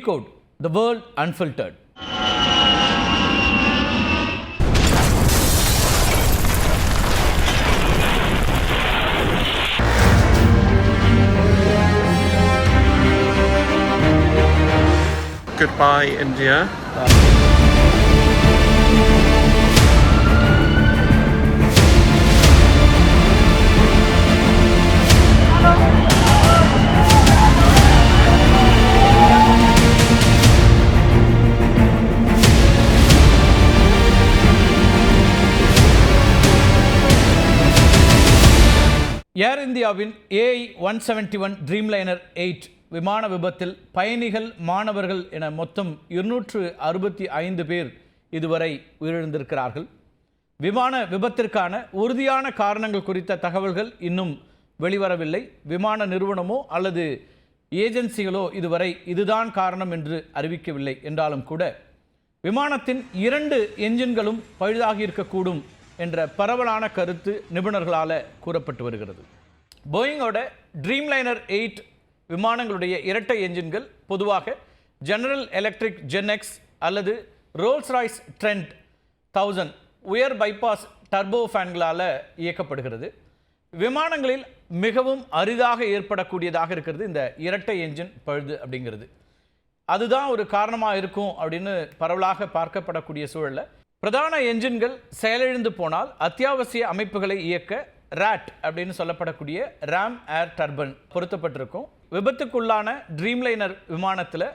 Decode the World Unfiltered. Goodbye, India. ஏர் இந்தியாவின் AI-171 Dreamliner 8 விமான விபத்தில் பயணிகள் மாணவர்கள் என மொத்தம் 265 பேர் இதுவரை உயிரிழந்திருக்கிறார்கள். விமான விபத்திற்கான உறுதியான காரணங்கள் குறித்த தகவல்கள் இன்னும் வெளிவரவில்லை. விமான நிறுவனமோ அல்லது ஏஜென்சிகளோ இதுவரை இதுதான் காரணம் என்று அறிவிக்கவில்லை என்றாலும் கூட விமானத்தின் 2 என்ஜின்களும் பழுதாகி இருக்கக்கூடும் என்ற பரவலான கருத்து நிபுணர்களால் கூறப்பட்டு வருகிறது. போயிங்கோட ட்ரீம்லைனர் 8 விமானங்களுடைய இரட்டை என்ஜின்கள் பொதுவாக ஜெனரல் எலக்ட்ரிக் ஜென்எக்ஸ் அல்லது ரோல்ஸ் ராய்ஸ் ட்ரெண்ட் 1000 உயர் பைபாஸ் டர்போ ஃபேன்களால் இயக்கப்படுகிறது. விமானங்களில் மிகவும் அரிதாக ஏற்படக்கூடியதாக இருக்கிறது இந்த இரட்டை என்ஜின் பழுது அப்படிங்கிறது. அதுதான் ஒரு காரணமாக இருக்கும் அப்படின்னு பரவலாக பார்க்கப்படக்கூடிய சூழலில் பிரதான என்ஜின்கள் செயலிழந்து போனால் அத்தியாவசிய அமைப்புகளை இயக்க ராட் அப்படின்னு சொல்லப்படக்கூடிய ராம் ஏர் டர்பைன் பொருத்தப்பட்டிருக்கும். விபத்துக்குள்ளான ட்ரீம்லைனர் விமானத்தில்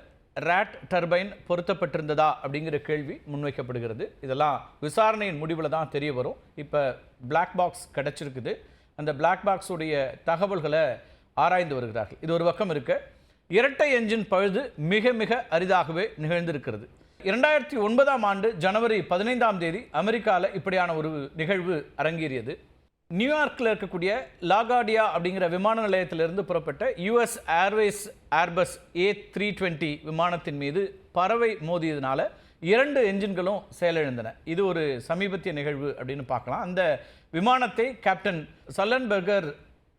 ராட் டர்பைன் பொருத்தப்பட்டிருந்ததா அப்படிங்கிற கேள்வி முன்வைக்கப்படுகிறது. இதெல்லாம் விசாரணையின் முடிவில் தான் தெரிய வரும். இப்போ பிளாக் பாக்ஸ் கிடச்சிருக்குது. அந்த பிளாக் பாக்ஸுடைய தகவல்களை ஆராய்ந்து வருகிறார்கள். இது ஒரு பக்கம் இருக்க, இரட்டை என்ஜின் பழுது மிக மிக அரிதாகவே நிகழ்ந்திருக்கிறது. 2009ஆம் ஆண்டு ஜனவரி 15ஆம் தேதி அமெரிக்காவில் இப்படியான ஒரு நிகழ்வு அரங்கேறியது. நியூயார்க்கில் இருக்கக்கூடிய லாகார்டியா அப்படிங்கிற விமான நிலையத்திலிருந்து புறப்பட்ட யுஎஸ் ஏர்வேஸ் ஏர்பஸ் A320 விமானத்தின் மீது பறவை மோதியதுனால 2 என்ஜின்களும் செயலிழந்தன. இது ஒரு சமீபத்திய நிகழ்வு அப்படின்னு பார்க்கலாம். அந்த விமானத்தை கேப்டன் சல்லன்பெர்கர்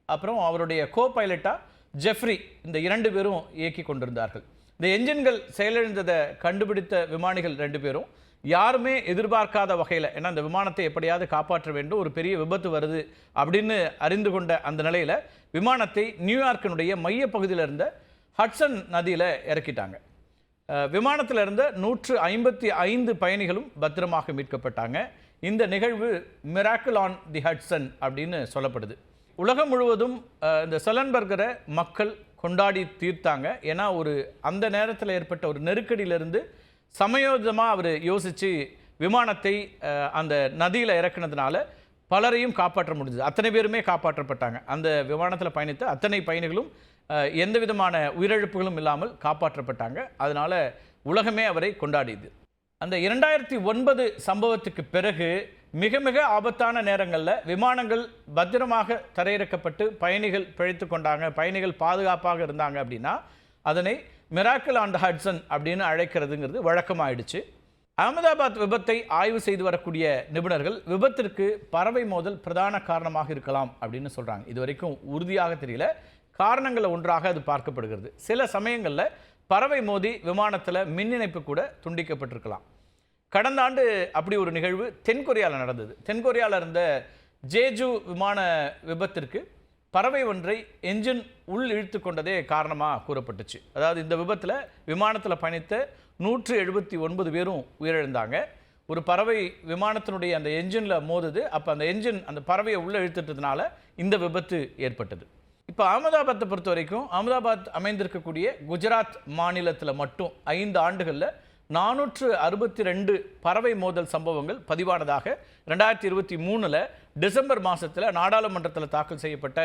அப்புறம் அவருடைய கோ பைலட்டாக ஜெஃப்ரி இந்த 2 பேரும் இயக்கி கொண்டிருந்தார்கள். இந்த என்ஜின்கள் செயலிழந்ததை கண்டுபிடித்த விமானிகள் 2 பேரும் யாருமே எதிர்பார்க்காத வகையில், ஏன்னா இந்த விமானத்தை எப்படியாவது காப்பாற்ற வேண்டும், ஒரு பெரிய விபத்து வருது அப்படின்னு அறிந்து கொண்ட அந்த நிலையில் விமானத்தை நியூயார்க்கினுடைய மையப்பகுதியில் இருந்த ஹட்சன் நதியில் இறக்கிட்டாங்க. விமானத்தில் இருந்த 155 பயணிகளும் பத்திரமாக மீட்கப்பட்டாங்க. இந்த நிகழ்வு மிராக்கிள் ஆன் தி ஹட்சன் அப்படின்னு சொல்லப்படுது. உலகம் முழுவதும் இந்த சல்லன்பெர்கரை மக்கள் கொண்டாடி தீர்த்தாங்க. ஏன்னா அந்த நேரத்தில் ஏற்பட்ட ஒரு நெருக்கடியிலிருந்து சமயோஜமாக அவர் யோசித்து விமானத்தை அந்த நதியில் இறக்குனதுனால பலரையும் காப்பாற்ற முடிஞ்சது. அத்தனை பேருமே காப்பாற்றப்பட்டாங்க. அந்த விமானத்தில் பயணித்த அத்தனை பயணிகளும் எந்த விதமான உயிரிழப்புகளும் இல்லாமல் காப்பாற்றப்பட்டாங்க. அதனால் உலகமே அவரை கொண்டாடியது. அந்த 2009 சம்பவத்துக்கு பிறகு மிக மிக ஆபத்தான நேரங்களில் விமானங்கள் பத்திரமாக தரையிறக்கப்பட்டு பயணிகள் பிழைத்து கொண்டாங்க, பயணிகள் பாதுகாப்பாக இருந்தாங்க அப்படின்னா அதனை மிராக்கிள் ஆன் தி ஹட்சன் அப்படின்னு அழைக்கிறதுங்கிறது வழக்கமாயிடுச்சு. அகமதாபாத் விபத்தை ஆய்வு செய்து வரக்கூடிய நிபுணர்கள் விபத்திற்கு பறவை மோதல் பிரதான காரணமாக இருக்கலாம் அப்படின்னு சொல்கிறாங்க. இது வரைக்கும் உறுதியாக தெரியல. காரணங்களில் ஒன்றாக அது பார்க்கப்படுகிறது. சில சமயங்களில் பறவை மோதி விமானத்தில் மின் இணைப்பு கூட துண்டிக்கப்பட்டிருக்கலாம். கடந்த ஆண்டு அப்படி ஒரு நிகழ்வு தென்கொரியாவில் நடந்தது. தென்கொரியாவில் இருந்த ஜேஜு விமான விபத்திற்கு பறவை ஒன்றை என்ஜின் உள் இழுத்து கொண்டதே காரணமாக கூறப்பட்டுச்சு. அதாவது இந்த விபத்தில் விமானத்தில் பயணித்த 179 பேரும் உயிரிழந்தாங்க. ஒரு பறவை விமானத்தினுடைய அந்த என்ஜினில் மோதுது. அப்போ அந்த என்ஜின் அந்த பறவையை உள்ளே இழுத்துட்டதுனால இந்த விபத்து ஏற்பட்டது. இப்போ அகமதாபாத்தை பொறுத்த வரைக்கும் அகமதாபாத் அமைந்திருக்கக்கூடிய குஜராத் மாநிலத்தில் மட்டும் 5 ஆண்டுகளில் 462 பறவை மோதல் சம்பவங்கள் பதிவானதாக 2023 டிசம்பர் மாதத்தில் நாடாளுமன்றத்தில் தாக்கல் செய்யப்பட்ட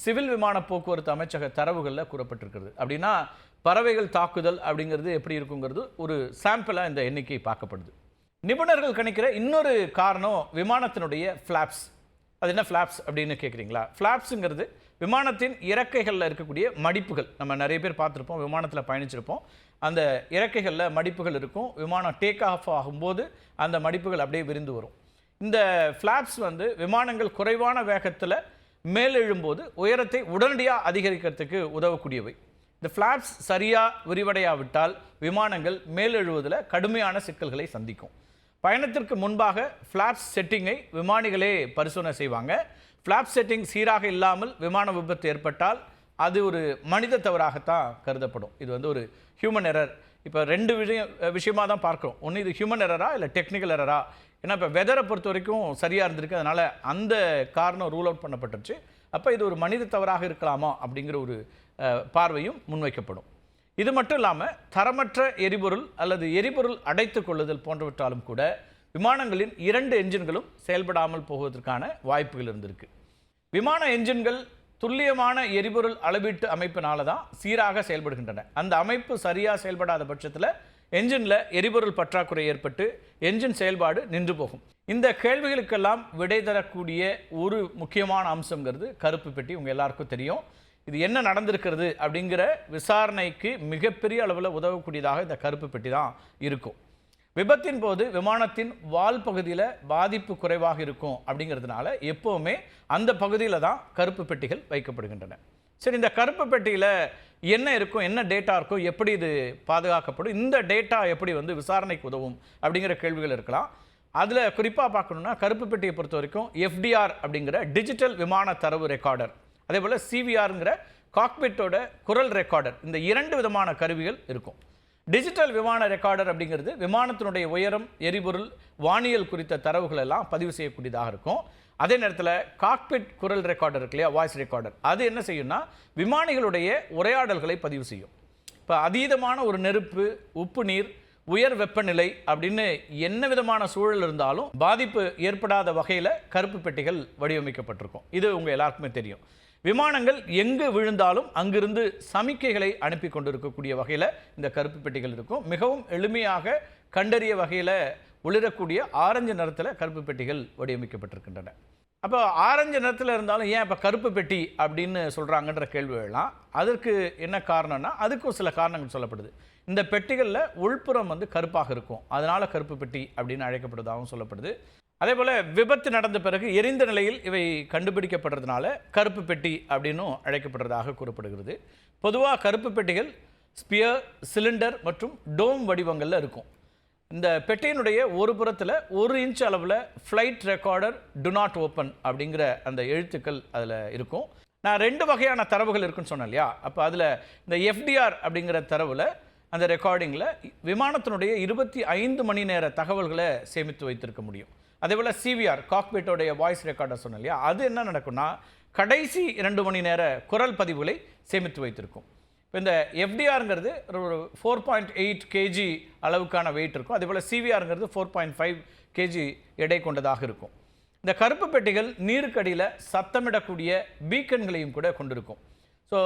சிவில் விமான போக்குவரத்து அமைச்சக தரவுகளில் கூறப்பட்டிருக்கிறது. அப்படின்னா பறவைகள் தாக்குதல் அப்படிங்கிறது எப்படி இருக்குங்கிறது ஒரு சாம்பிளாக இந்த எண்ணிக்கை பார்க்கப்படுது. நிபுணர்கள் கணிக்கிற இன்னொரு காரணம் விமானத்தினுடைய ஃப்ளாப்ஸ். அது என்ன ஃப்ளாப்ஸ் அப்படின்னு கேட்குறீங்களா? ஃப்ளாப்ஸுங்கிறது விமானத்தின் இறக்கைகளில் இருக்கக்கூடிய மடிப்புகள். நம்ம நிறைய பேர் பார்த்துருப்போம், விமானத்தில் பயணிச்சிருப்போம். அந்த இறக்கைகளில் மடிப்புகள் இருக்கும். விமானம் டேக் ஆஃப் ஆகும்போது அந்த மடிப்புகள் அப்படியே விரிந்து வரும். இந்த ஃப்ளாப்ஸ் விமானங்கள் குறைவான வேகத்தில் மேலெழும்போது உயரத்தை உடனடியாக அதிகரிக்கிறதுக்கு உதவக்கூடியவை. இந்த ஃப்ளாப்ஸ் சரியாக விரிவடையாவிட்டால் விமானங்கள் மேலெழுவதில் கடுமையான சிக்கல்களை சந்திக்கும். பயணத்திற்கு முன்பாக ஃப்ளாப்ஸ் செட்டிங்கை விமானிகளே பரிசோதனை செய்வாங்க. ஃப்ளாப் செட்டிங் சீராக இல்லாமல் விமான விபத்து ஏற்பட்டால் அது ஒரு மனித தவறாகத்தான் கருதப்படும். இது வந்து ஒரு ஹியூமன் எரர். இப்போ ரெண்டு விஷயமாக தான் பார்க்குறோம். ஒன்று இது ஹியூமன் எரரா இல்லை டெக்னிக்கல் எரரா. ஏன்னா இப்போ வெதரை பொறுத்த வரைக்கும் சரியாக இருந்திருக்கு, அதனால் அந்த காரணம் ரூல் அவுட் பண்ணப்பட்டுருச்சு. அப்போ இது ஒரு மனித தவறாக இருக்கலாமா அப்படிங்கிற ஒரு பார்வையும் முன்வைக்கப்படும். இது மட்டும் இல்லாமல் தரமற்ற எரிபொருள் அல்லது எரிபொருள் அடைத்து கொள்ளுதல் போன்றவற்றாலும் கூட விமானங்களின் 2 என்ஜின்களும் செயல்படாமல் போவதற்கான வாய்ப்புகள் இருந்திருக்கு. விமான என்ஜின்கள் துல்லியமான எரிபொருள் அளவீட்டு அமைப்பினால தான் சீராக செயல்படுகின்றன. அந்த அமைப்பு சரியாக செயல்படாத பட்சத்தில் என்ஜினில் எரிபொருள் பற்றாக்குறை ஏற்பட்டு என்ஜின் செயல்பாடு நின்று போகும். இந்த கேள்விகளுக்கெல்லாம் விடை தரக்கூடிய ஒரு முக்கியமான அம்சங்கிறது கருப்பு பெட்டி. உங்கள் எல்லாருக்கும் தெரியும். இது என்ன நடந்திருக்கிறது அப்படிங்கிற விசாரணைக்கு மிகப்பெரிய அளவில் உதவக்கூடியதாக இந்த கருப்பு பெட்டி தான் இருக்கும். விபத்தின் போது விமானத்தின் வால் பகுதியில் பாதிப்பு குறைவாக இருக்கும் அப்படிங்கிறதுனால எப்போவுமே அந்த பகுதியில் தான் கருப்பு பெட்டிகள் வைக்கப்படுகின்றன. சரி, இந்த கருப்பு பெட்டியில் என்ன இருக்கும், என்ன டேட்டா இருக்கும், எப்படி இது பாதுகாக்கப்படும், இந்த டேட்டா எப்படி வந்து விசாரணைக்கு உதவும் அப்படிங்கிற கேள்விகள் இருக்கலாம். அதில் குறிப்பாக பார்க்கணுன்னா கருப்பு பெட்டியை பொறுத்த வரைக்கும் எஃப்டிஆர் அப்படிங்கிற டிஜிட்டல் விமான தரவு ரெக்கார்டர், அதே போல் சிவிஆருங்கிற காக்பிட்டோட குரல் ரெக்கார்டர், இந்த 2 விதமான கருவிகள் இருக்கும். டிஜிட்டல் விமான ரெக்கார்டர் அப்படிங்கிறது விமானத்தினுடைய உயரம், எரிபொருள், வானியல் குறித்த தரவுகள் எல்லாம் பதிவு செய்யக்கூடியதாக இருக்கும். அதே நேரத்தில் காக்பிட் குரல் ரெக்கார்டர் இருக்கு இல்லையா, வாய்ஸ் ரெக்கார்டர், அது என்ன செய்யும்னா விமானிகளுடைய உரையாடல்களை பதிவு செய்யும். இப்போ அதீதமான ஒரு நெருப்பு, உப்பு நீர், உயர் வெப்பநிலை அப்படின்னு என்ன விதமான சூழல் இருந்தாலும் பாதிப்பு ஏற்படாத வகையில் கருப்பு பெட்டிகள் வடிவமைக்கப்பட்டிருக்கும். இது உங்கள் எல்லாருக்குமே தெரியும். விமானங்கள் எங்கு விழுந்தாலும் அங்கிருந்து சமிக்கைகளை அனுப்பி கொண்டிருக்கக்கூடிய வகையில் இந்த கருப்பு பெட்டிகள் இருக்கும். மிகவும் எளிமையாக கண்டறிய வகையில் ஒளிரக்கூடிய ஆரஞ்சு நிறத்தில் கருப்பு பெட்டிகள் வடிவமைக்கப்பட்டிருக்கின்றன. அப்போ ஆரஞ்சு நிறத்தில் இருந்தாலும் ஏன் இப்போ கருப்பு பெட்டி அப்படின்னு சொல்கிறாங்கன்ற கேள்வி எல்லாம் அதற்கு என்ன காரணம்னா அதுக்கும் சில காரணங்கள் சொல்லப்படுது. இந்த பெட்டிகளில் உள்புறம் வந்து கருப்பாக இருக்கும், அதனால் கருப்பு பெட்டி அப்படின்னு அழைக்கப்படுவதாகவும் சொல்லப்படுது. அதே போல் விபத்து நடந்த பிறகு எரிந்த நிலையில் இவை கண்டுபிடிக்கப்படுறதுனால கருப்பு பெட்டி அப்படின்னும் அழைக்கப்படுறதாக கூறப்படுகிறது. பொதுவாக கருப்பு பெட்டிகள் ஸ்பியர், சிலிண்டர் மற்றும் டோம் வடிவங்களில் இருக்கும். இந்த பெட்டியினுடைய ஒரு புறத்தில் 1 இன்ச் அளவில் flight recorder to not open அப்படிங்கிற அந்த எழுத்துக்கள் அதில் இருக்கும். நான் 2 வகையான தரவுகள் இருக்குன்னு சொன்னேன் இல்லையா, அப்போ அதில் இந்த எஃப்டிஆர் அப்படிங்கிற தரவில் அந்த ரெக்கார்டிங்கில் விமானத்தினுடைய 25 மணி நேர தகவல்களை சேமித்து வைத்திருக்க முடியும். அதே போல் சிவிஆர் காக்பிட்டோடைய வாய்ஸ் ரெக்கார்டர் சொன்னேன் இல்லையா, அது என்ன நடக்கும்னா கடைசி 2 மணி நேர குரல் பதிவுகளை சேமித்து வைத்திருக்கும். இப்போ இந்த எஃப்டிஆருங்கிறது ஒரு 4.8 kg அளவுக்கான வெயிட் இருக்கும். அதே போல் சிவிஆருங்கிறது 4.5 kg எடை கொண்டதாக இருக்கும். இந்த கருப்பு பெட்டிகள் நீருக்கடியில் சத்தமிடக்கூடிய பீக்கன்களையும் கூட கொண்டிருக்கும். ஸோ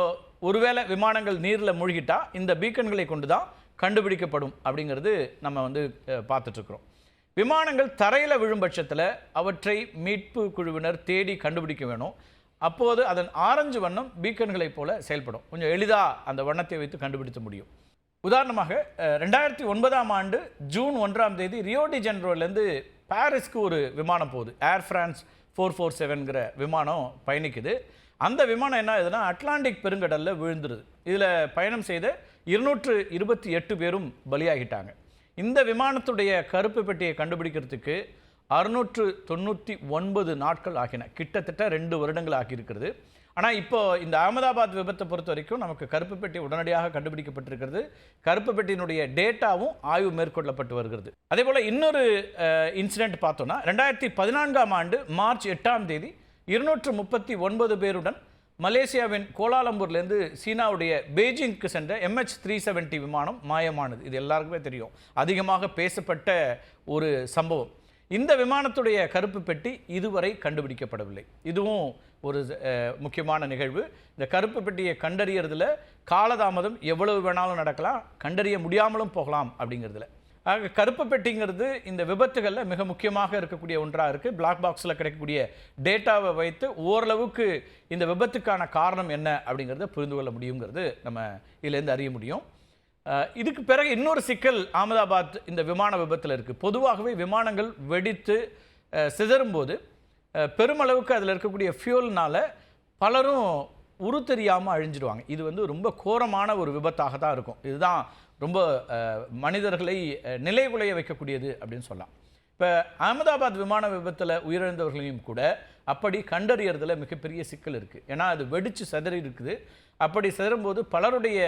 ஒருவேளை விமானங்கள் நீரில் மூழ்கிட்டா இந்த பீக்கன்களை கொண்டு தான் கண்டுபிடிக்கப்படும் அப்படிங்கிறது நம்ம வந்து பார்த்துட்ருக்குறோம். விமானங்கள் தரையில் விழும் பட்சத்தில் அவற்றை மீட்பு குழுவினர் தேடி கண்டுபிடிக்க வேணும். அப்போது அதன் ஆரஞ்சு வண்ணம் பீக்கன்களைப் போல செயல்படும். கொஞ்சம் எளிதாக அந்த வண்ணத்தை வைத்து கண்டுபிடிக்க முடியும். உதாரணமாக 2009ஆம் ஆண்டு ஜூன் 1ஆம் தேதி ரியோ டி ஜெனரோலேருந்து பாரிஸ்க்கு ஒரு விமானம் போகுது. ஏர் ஃப்ரான்ஸ் 447ங்கிற விமானம் பயணிக்குது. அந்த விமானம் என்ன ஆகுதுன்னா அட்லாண்டிக் பெருங்கடலில் விழுந்துருது. இதில் பயணம் செய்த 228 பேரும் பலியாகிட்டாங்க. இந்த விமானத்துடைய கருப்பு பெட்டியை கண்டுபிடிக்கிறதுக்கு 699 நாட்கள் ஆகின. கிட்டத்தட்ட 2 வருடங்கள் ஆகியிருக்கிறது. ஆனால் இப்போ இந்த அகமதாபாத் விபத்தை பொறுத்த வரைக்கும் நமக்கு கருப்பு பெட்டி உடனடியாக கண்டுபிடிக்கப்பட்டிருக்கிறது. கருப்பு பெட்டியினுடைய டேட்டாவும் ஆய்வு மேற்கொள்ளப்பட்டு வருகிறது. அதே போல் இன்னொரு இன்சிடென்ட் பார்த்தோன்னா 2014ஆம் ஆண்டு மார்ச் 8ஆம் தேதி 239 பேருடன் மலேசியாவின் கோலாலம்பூர்லேருந்து சீனாவுடைய பெய்ஜிங்க்கு சென்ற MH370 விமானம் மாயமானது. இது எல்லாருக்குமே தெரியும், அதிகமாக பேசப்பட்ட ஒரு சம்பவம். இந்த விமானத்துடைய கருப்பு பெட்டி இதுவரை கண்டுபிடிக்கப்படவில்லை. இதுவும் ஒரு முக்கியமான நிகழ்வு. இந்த கருப்பு பெட்டியை கண்டறியறதுல காலதாமதம் எவ்வளவு வேணாலும் நடக்கலாம், கண்டறிய முடியாமலும் போகலாம் அப்படிங்கிறதுல. ஆக கருப்பு பெட்டிங்கிறது இந்த விபத்துகளில் மிக முக்கியமாக இருக்கக்கூடிய ஒன்றாக இருக்குது. பிளாக் பாக்ஸில் கிடைக்கக்கூடிய டேட்டாவை வைத்து ஓரளவுக்கு இந்த விபத்துக்கான காரணம் என்ன அப்படிங்கிறத புரிந்து கொள்ள முடியுங்கிறது நம்ம இதிலேருந்து அறிய முடியும். இதுக்கு பிறகு இன்னொரு சிக்கல் அகமதாபாத் இந்த விமான விபத்தில் இருக்குது. பொதுவாகவே விமானங்கள் வெடித்து சிதறும்போது பெருமளவுக்கு அதில் இருக்கக்கூடிய ஃபியூல்னால் பலரும் உரு தெரியாமல் அழிஞ்சிடுவாங்க. இது வந்து ரொம்ப கோரமான ஒரு விபத்தாக தான் இருக்கும். இதுதான் ரொம்ப மனிதர்களை நிலைகுலைய வைக்கக்கூடியது அப்படின்னு சொல்லலாம். இப்போ அகமதாபாத் விமான விபத்தில் உயிரிழந்தவர்களையும் கூட அப்படி கண்டறியறதுல மிகப்பெரிய சிக்கல் இருக்குது. ஏன்னா அது வெடித்து சிதறி இருக்குது. அப்படி சிதறும்போது பலருடைய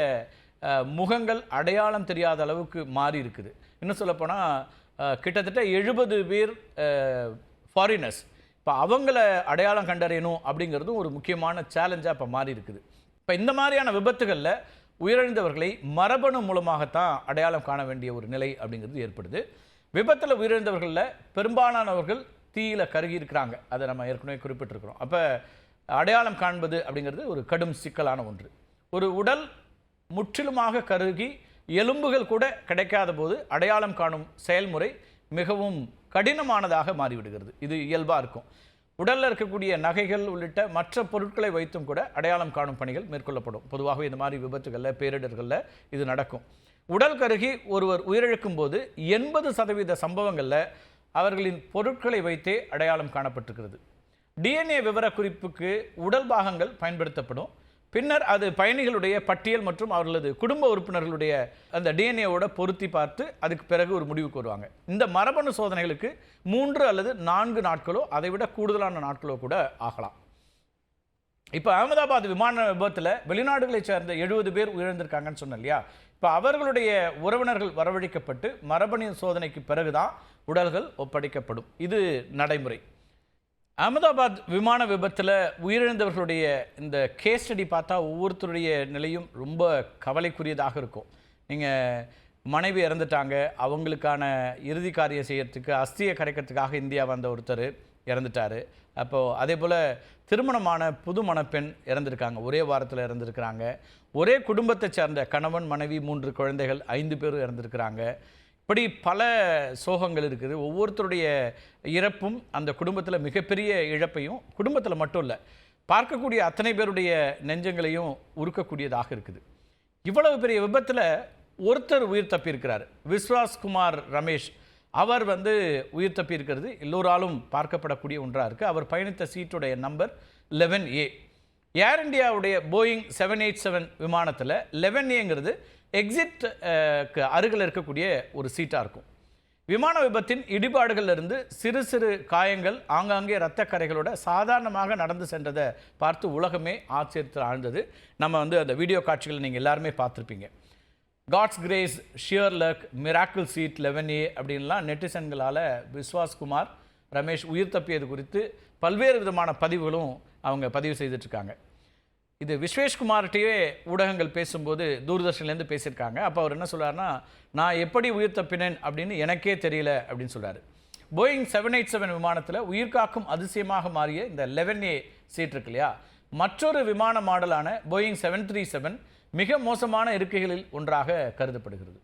முகங்கள் அடையாளம் தெரியாத அளவுக்கு மாறி இருக்குது. இன்னும் சொல்லப்போனால் கிட்டத்தட்ட 70 பேர் ஃபாரினர்ஸ். இப்போ அவங்கள அடையாளம் கண்டறியணும் அப்படிங்கிறதும் ஒரு முக்கியமான சேலஞ்சாக இப்போ மாறி இருக்குது. இப்போ இந்த மாதிரியான விபத்துகளில் உயிரிழந்தவர்களை மரபணு மூலமாகத்தான் அடையாளம் காண வேண்டிய ஒரு நிலை அப்படிங்கிறது ஏற்படுது. விபத்தில் உயிரிழந்தவர்களில் பெரும்பாலானவர்கள் தீயில கருகி இருக்கிறாங்க. அதை நம்ம ஏற்கனவே குறிப்பிட்டிருக்கிறோம். அப்போ அடையாளம் காண்பது அப்படிங்கிறது ஒரு கடும் சிக்கலான ஒன்று. ஒரு உடல் முற்றிலுமாக கருகி எலும்புகள் கூட கிடைக்காத போது அடையாளம் காணும் செயல்முறை மிகவும் கடினமானதாக மாறிவிடுகிறது. இது இயல்பாக இருக்கும். உடலில் இருக்கக்கூடிய நகைகள் உள்ளிட்ட மற்ற பொருட்களை வைத்தும் கூட அடையாளம் காணும் பணிகள் மேற்கொள்ளப்படும். பொதுவாகவே இந்த மாதிரி விபத்துகளில் பேரிடர்களில் இது நடக்கும். உடல் கருகி ஒருவர் உயிரிழக்கும் போது 80% சம்பவங்களில் அவர்களின் பொருட்களை வைத்தே அடையாளம் காணப்பட்டிருக்கிறது. டிஎன்ஏ விவரக்குறிப்புக்கு உடல் பாகங்கள் பயன்படுத்தப்படும். பின்னர் அது பயணிகளுடைய பட்டியல் மற்றும் அவர்களது குடும்ப உறுப்பினர்களுடைய அந்த டிஎன்ஏவோட பொருத்தி பார்த்து அதுக்கு பிறகு ஒரு முடிவுக்கு வருவாங்க. இந்த மரபணு சோதனைகளுக்கு 3 அல்லது 4 நாட்களோ அதை விட கூடுதலான நாட்களோ கூட ஆகலாம். இப்போ அகமதாபாத் விமான விபத்தில் வெளிநாடுகளை சேர்ந்த 70 பேர் உயிரிழந்திருக்காங்கன்னு சொன்னேன் இல்லையா? இப்போ அவர்களுடைய உறவினர்கள் வரவழைக்கப்பட்டு மரபணு சோதனைக்கு பிறகுதான் உடல்கள் ஒப்படைக்கப்படும். இது நடைமுறை. அகமதாபாத் விமான விபத்தில் உயிரிழந்தவர்களுடைய இந்த கேஸ் ஸ்டடி பார்த்தா ஒவ்வொருத்தருடைய நிலையும் ரொம்ப கவலைக்குரியதாக இருக்கும். நீங்கள் மனைவி இறந்துட்டாங்க, அவங்களுக்கான இறுதி காரியம் செய்யறதுக்கு அஸ்தியை கரைக்கிறதுக்காக இந்தியா வந்த ஒருத்தர் இறந்துட்டார். அப்போது அதே போல் திருமணமான புது மணப்பெண் இறந்துருக்காங்க, ஒரே வாரத்தில் இறந்துருக்கிறாங்க. ஒரே குடும்பத்தை சேர்ந்த கணவன் மனைவி 3 குழந்தைகள் 5 பேரும் இறந்துருக்கிறாங்க. இப்படி பல சோகங்கள் இருக்குது. ஒவ்வொருத்தருடைய இறப்பும் அந்த குடும்பத்தில் மிகப்பெரிய இழப்பையும் குடும்பத்தில் மட்டும் இல்லை, பார்க்கக்கூடிய அத்தனை பேருடைய நெஞ்சங்களையும் உருக்கக்கூடியதாக இருக்குது. இவ்வளவு பெரிய விபத்தில் ஒருத்தர் உயிர் தப்பியிருக்கிறார். விஸ்வாஸ்குமார் ரமேஷ் அவர் உயிர் தப்பியிருக்கிறது எல்லோராலும் பார்க்கப்படக்கூடிய ஒன்றாக இருக்குது. அவர் பயணித்த சீட்டுடைய நம்பர் 11A. ஏர் இந்தியாவுடைய போயிங் 787 விமானத்தில் 11Aங்கிறது எக்ஸிட்க்கு அருகில் இருக்கக்கூடிய ஒரு சீட்டாக இருக்கும். விமான விபத்தின் இடிபாடுகளிலிருந்து சிறு சிறு காயங்கள், ஆங்காங்கே இரத்த கரைகளோட சாதாரணமாக நடந்து சென்றதை பார்த்து உலகமே ஆச்சரியத்தில் ஆழ்ந்தது. நம்ம அந்த வீடியோ காட்சிகளை நீங்கள் எல்லாருமே பார்த்துருப்பீங்க. God's grace, sheer luck, miracle seat 11A அப்படின்லாம் நெட்டிசன்களால் விஸ்வாஸ்குமார் ரமேஷ் உயிர் தப்பியது குறித்து பல்வேறு விதமான பதிவுகளும் அவங்க பதிவு செய்துட்ருக்காங்க. இது விஸ்வேஷ்குமார்கிட்டயே ஊடகங்கள் பேசும்போது தூர்தர்ஷன்லேருந்து பேசியிருக்காங்க. அப்போ அவர் என்ன சொல்கிறாருன்னா, நான் எப்படி உயிர் தப்பினேன் அப்படின்னு எனக்கே தெரியல அப்படின்னு சொல்கிறார். போயிங் 787 விமானத்தில் உயிர்காக்கும் அதிசயமாக மாறிய இந்த 11A சீட் இருக்கு இல்லையா, மற்றொரு விமான மாடலான போயிங் 737 மிக மோசமான இருக்கைகளில் ஒன்றாக கருதப்படுகிறது.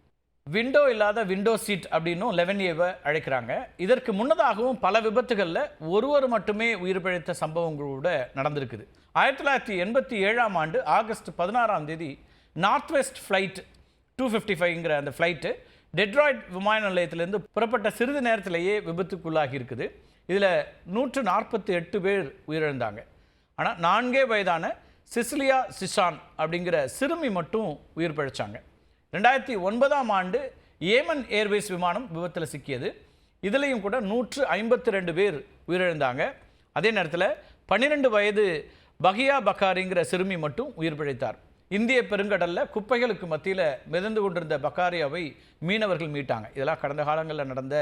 விண்டோ இல்லாத விண்டோ சீட் அப்படின்னும் 11Aவை அழைக்கிறாங்க. இதற்கு முன்னதாகவும் பல விபத்துகளில் ஒருவர் மட்டுமே உயிர் பிழைத்த சம்பவங்களோட நடந்திருக்குது. 1987ஆம் ஆண்டு ஆகஸ்ட் 16ஆம் தேதி நார்த் வெஸ்ட் ஃப்ளைட் 255ங்கிற அந்த ஃப்ளைட்டு டெட்ராய்ட் விமான நிலையத்திலேருந்து புறப்பட்ட சிறிது நேரத்திலேயே விபத்துக்குள்ளாகி இருக்குது. இதில் 148 பேர் உயிரிழந்தாங்க. ஆனால் 4 வயதான சிசிலியா சிசான் அப்படிங்கிற சிறுமி மட்டும் உயிர் பிழைச்சாங்க. 2009ஆம் ஆண்டு ஏமன் ஏர்வேஸ் விமானம் விபத்தில் சிக்கியது. இதுலேயும் கூட 152 பேர் உயிரிழந்தாங்க. அதே நேரத்தில் 12 வயது பகியா பக்காரிங்கிற சிறுமி மட்டும் உயிர் பிழைத்தார். இந்திய பெருங்கடலில் குப்பைகளுக்கு மத்தியில் மிதந்து கொண்டிருந்த பக்காரியாவை மீனவர்கள் மீட்டாங்க. இதெல்லாம் கடந்த காலங்களில் நடந்த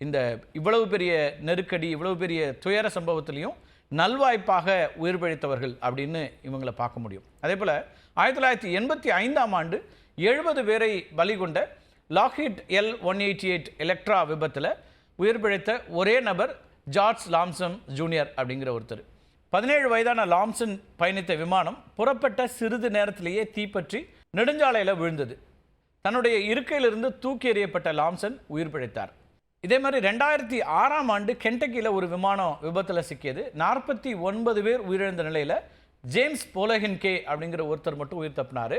இந்த இவ்வளவு பெரிய நெருக்கடி, இவ்வளவு பெரிய துயர சம்பவத்திலையும் நல்வாய்ப்பாக உயிர் பிழைத்தவர்கள் அப்படின்னு இவங்களை பார்க்க முடியும். அதே போல் 1985ஆம் ஆண்டு 70 பேரை பலி கொண்ட லாக்ஹீட் L188 எலக்ட்ரா விபத்தில் உயிர் பிழைத்த ஒரே நபர் ஜார்ஜ் லாம்சன் ஜூனியர் அப்படிங்கிற ஒருத்தர். 17 வயதான லாம்சன் பயணித்த விமானம் புறப்பட்ட சிறிது நேரத்திலேயே தீப்பற்றி நெடுஞ்சாலையில் விழுந்தது. தன்னுடைய இருக்கையிலிருந்து தூக்கி எறியப்பட்ட லாம்சன் உயிர் பிழைத்தார். இதே மாதிரி 2006ஆம் ஆண்டு கென்டக்கியில் ஒரு விமானம் விபத்தில் சிக்கியது. 49 பேர் உயிரிழந்த நிலையில் ஜேம்ஸ் போலஹின்கே அப்படிங்கிற ஒருத்தர் மட்டும் உயிர் தப்பினார்.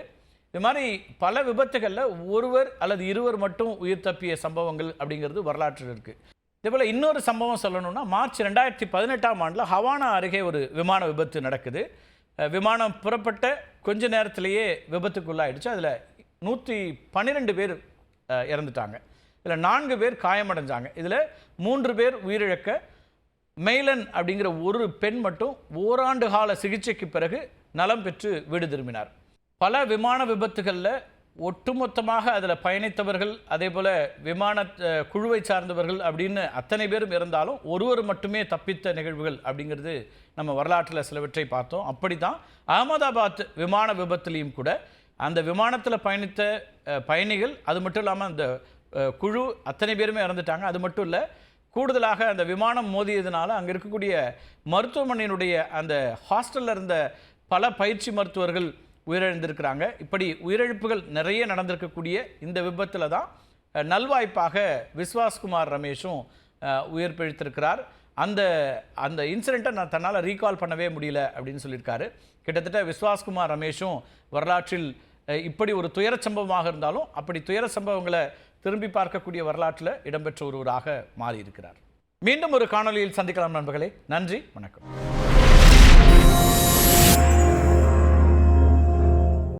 இது மாதிரி பல விபத்துகளில் ஒருவர் அல்லது இருவர் மட்டும் உயிர் தப்பிய சம்பவங்கள் அப்படிங்கிறது வரலாற்றில் இருக்குது. இதேபோல் இன்னொரு சம்பவம் சொல்லணும்னா, மார்ச் 2018ஆம் ஆண்டில் ஹவானா அருகே ஒரு விமான விபத்து நடக்குது. விமானம் புறப்பட்ட கொஞ்ச நேரத்திலேயே விபத்துக்குள்ளாயிடுச்சு. அதில் 112 பேர் இறந்துட்டாங்க. இதில் 4 பேர் காயமடைஞ்சாங்க. இதில் 3 பேர் உயிரிழக்க, மெய்லன் அப்படிங்கிற ஒரு பெண் மட்டும் ஓராண்டு கால சிகிச்சைக்கு பிறகு நலம் பெற்று வீடு திரும்பினார். பல விமான விபத்துகளில் ஒட்டுமொத்தமாக அதில் பயணித்தவர்கள், அதே போல் விமான குழுவை சார்ந்தவர்கள் அப்படின்னு அத்தனை பேரும் இருந்தாலும் ஒருவர் மட்டுமே தப்பித்த நிகழ்வுகள் அப்படிங்கிறது நம்ம வரலாற்றில் சிலவற்றை பார்த்தோம். அப்படி தான் அகமதாபாத் விமான விபத்துலேயும் கூட அந்த விமானத்தில் பயணித்த பயணிகள், அது மட்டும் இல்லாமல் அந்த குழு அத்தனை பேருமே இறந்துட்டாங்க. அது மட்டும் இல்லை, கூடுதலாக அந்த விமானம் மோதியதுனால அங்கே இருக்கக்கூடிய மருத்துவமனையினுடைய அந்த ஹாஸ்டலில் இருந்த பல பயிற்சி மருத்துவர்கள் உயிரிழந்திருக்கிறாங்க. இப்படி உயிரிழப்புகள் நிறைய நடந்திருக்கக்கூடிய இந்த விபத்தில் தான் நல்வாய்ப்பாக விஸ்வாஸ்குமார் ரமேஷும் உயிர் பிழைத்திருக்கிறார். அந்த அந்த இன்சிடெண்ட்டை நான் தன்னால் ரீகால் பண்ணவே முடியல அப்படின்னு சொல்லியிருக்காரு. கிட்டத்தட்ட விஸ்வாஸ்குமார் ரமேஷும் வரலாற்றில் இப்படி ஒரு துயர சம்பவமாக இருந்தாலும் அப்படி துயர சம்பவங்களை திரும்பி பார்க்கக்கூடிய வரலாற்றில் இடம்பெற்ற ஒருவராக மாறியிருக்கிறார். மீண்டும் ஒரு காணொலியில் சந்திக்கலாம் நண்பர்களே. நன்றி, வணக்கம்.